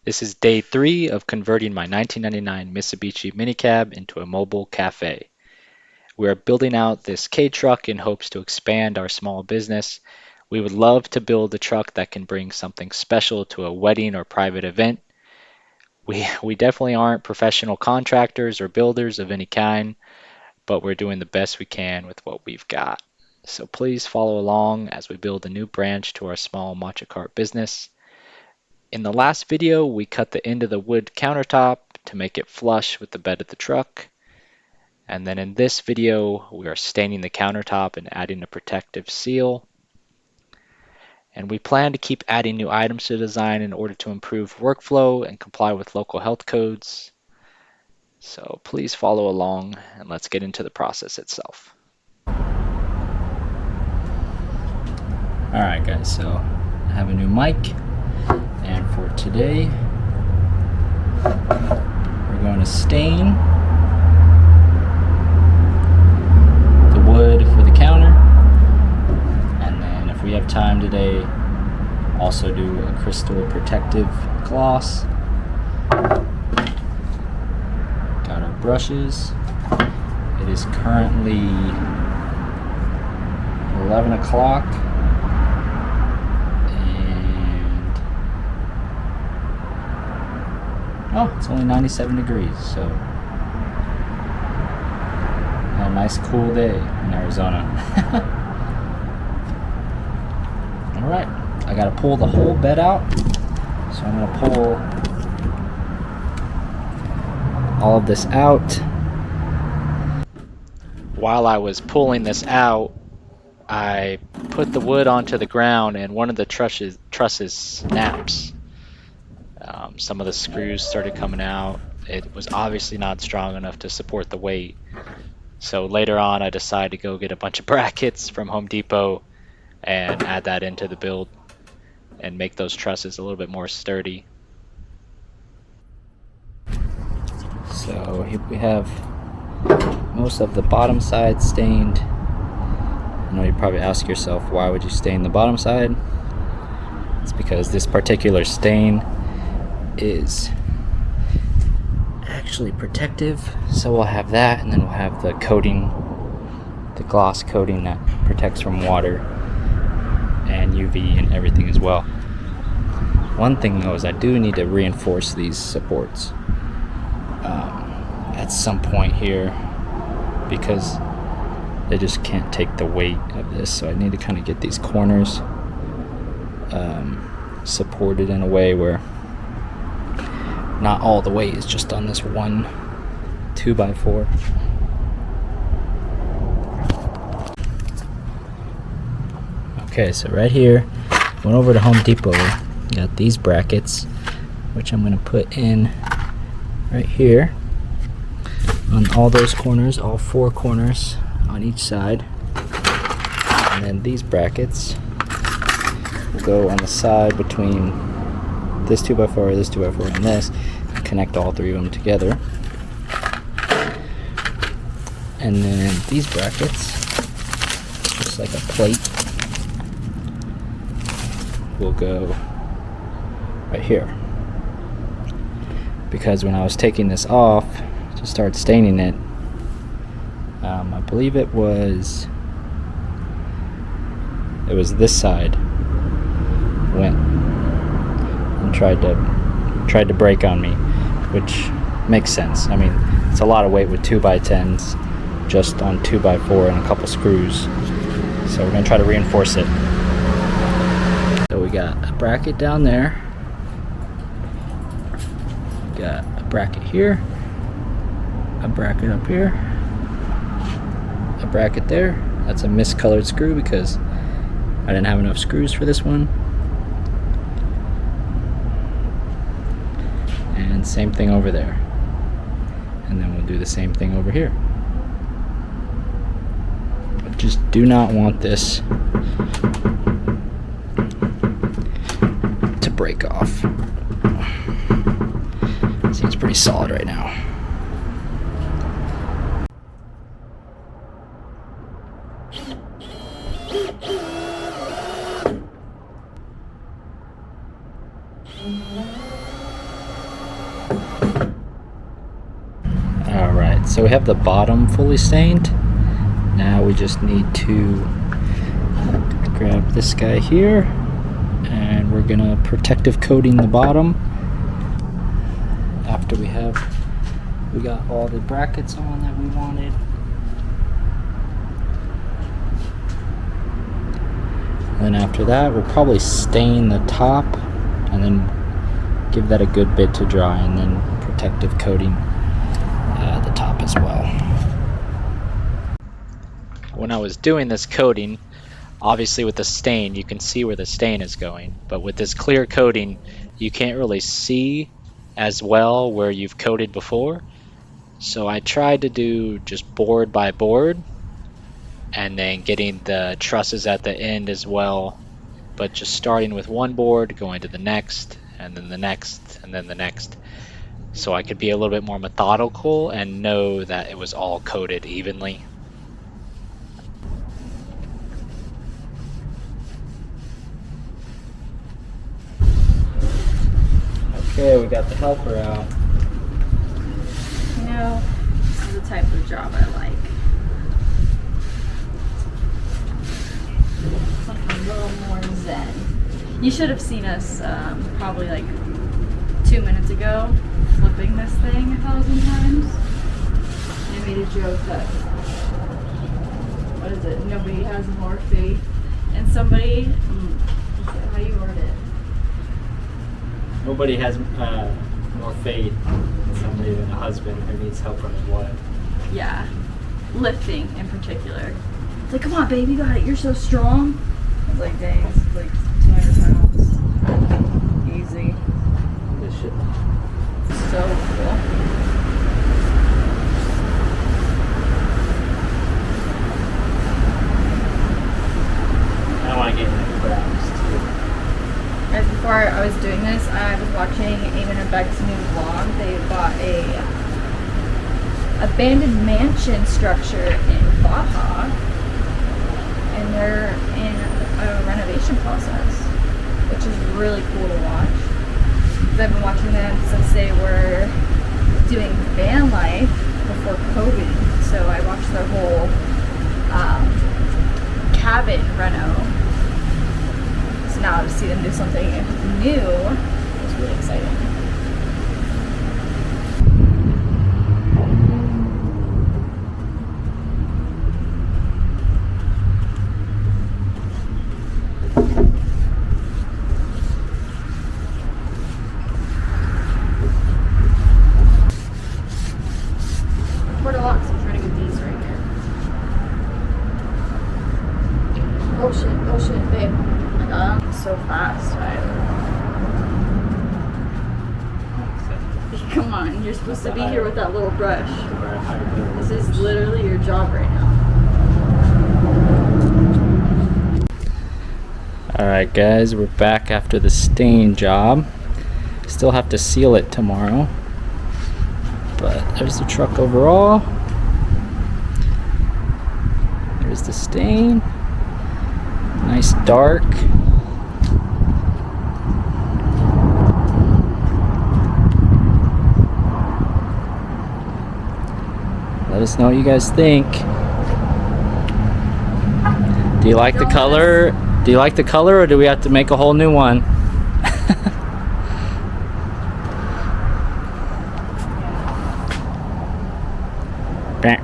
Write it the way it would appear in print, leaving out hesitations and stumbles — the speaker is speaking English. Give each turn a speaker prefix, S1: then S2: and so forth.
S1: This is day 3 of converting my 1999 Mitsubishi minicab into a mobile cafe. We are building out this K-truck in hopes to expand our small business. We would love to build a truck that can bring something special to a wedding or private event. We definitely aren't professional contractors or builders of any kind, but we're doing the best we can with what we've got. So please follow along as we build a new branch to our small matcha cart business. In the last video, we cut the end of the wood countertop to make it flush with the bed of the truck. And then in this video, we are staining the countertop and adding a protective seal. And we plan to keep adding new items to the design in order to improve workflow and comply with local health codes. So please follow along and let's get into the process itself. Alright guys, so I have a new mic, and for today we're going to stain the wood for the counter, and then if we have time today, also do a crystal protective gloss. Got our brushes. It is currently 11 o'clock. Oh, it's only 97 degrees, so a nice cool day in Arizona. Alright, I gotta pull the whole bed out, so I'm gonna pull all of this out. While I was pulling this out, I put the wood onto the ground and one of the trusses snaps. Some of the screws started coming out. It was obviously not strong enough to support the weight. So later on, I decided to go get a bunch of brackets from Home Depot and add that into the build and make those trusses a little bit more sturdy. So here we have most of the bottom side stained. I know you probably ask yourself, why would you stain the bottom side? It's because this particular stain is actually protective, so we'll have that, and then we'll have the coating, the gloss coating that protects from water and UV and everything as well. One thing though is I do need to reinforce these supports at some point here, because they just can't take the weight of this, so I need to kind of get these corners supported in a way where not all the weight is just on this one 2x4. Okay, so right here, went over to Home Depot, got these brackets, which I'm going to put in right here on all those corners, all 4 corners on each side. And then these brackets will go on the side between this 2x4, this 2x4, and this, connect all 3 of them together. And then these brackets, just like a plate, will go right here. Because when I was taking this off to start staining it, I believe it was this side went and tried to break on me, which makes sense. I mean, it's a lot of weight with 2x10s just on 2x4 and a couple screws, so we're gonna try to reinforce it. So we got a bracket down there, got a bracket here, a bracket up here, a bracket there. That's a miscolored screw because I didn't have enough screws for this one. And same thing over there. And then we'll do the same thing over here. But just do not want this to break off. Seems pretty solid right now. Alright, so we have the bottom fully stained. Now we just need to grab this guy here, and we're gonna protective coating the bottom. After we got all the brackets on that we wanted. And then after that, we'll probably stain the top and then give that a good bit to dry, and then protective coating the top as well. When I was doing this coating, obviously with the stain, you can see where the stain is going, but with this clear coating, you can't really see as well where you've coated before. So I tried to do just board by board, and then getting the trusses at the end as well, but just starting with one board, going to the next, and then the next, and then the next, so I could be a little bit more methodical and know that it was all coated evenly. Okay, we got the helper out.
S2: You know, this is the type of job I like. Something a little more zen. You should have seen us probably like 2 minutes ago flipping this thing 1,000 times. I made a joke that, what is it, nobody has more faith in somebody. How do you word it?
S1: Nobody has more faith in somebody than a husband who needs help from his wife.
S2: Yeah, lifting in particular. It's like, come on, baby, you got it. You're so strong. I was like, dang, this is like 200 pounds. Easy.
S1: This shit.
S2: So cool.
S1: I want to get in the cracks too.
S2: Right before I was doing this, I was watching Eamon and Beck's new vlog. They bought a abandoned mansion structure in Baja, and they're in a renovation process, which is really cool to watch. 'Cause I've been watching them since they were doing van life before COVID, so I watched their whole cabin reno. So now to see them do something new is really exciting. Portalox, I'm trying to get these right here. Oh shit, babe. Oh my god, I'm so fast. Come on, you're supposed to be here with that little brush. This is literally your job right now.
S1: Alright guys, we're back after the stain job. Still have to seal it tomorrow. But there's the truck overall. There's the stain. Nice dark. Let us know what you guys think. Do you like the color? Do you like the color, or do we have to make a whole new one? Bam.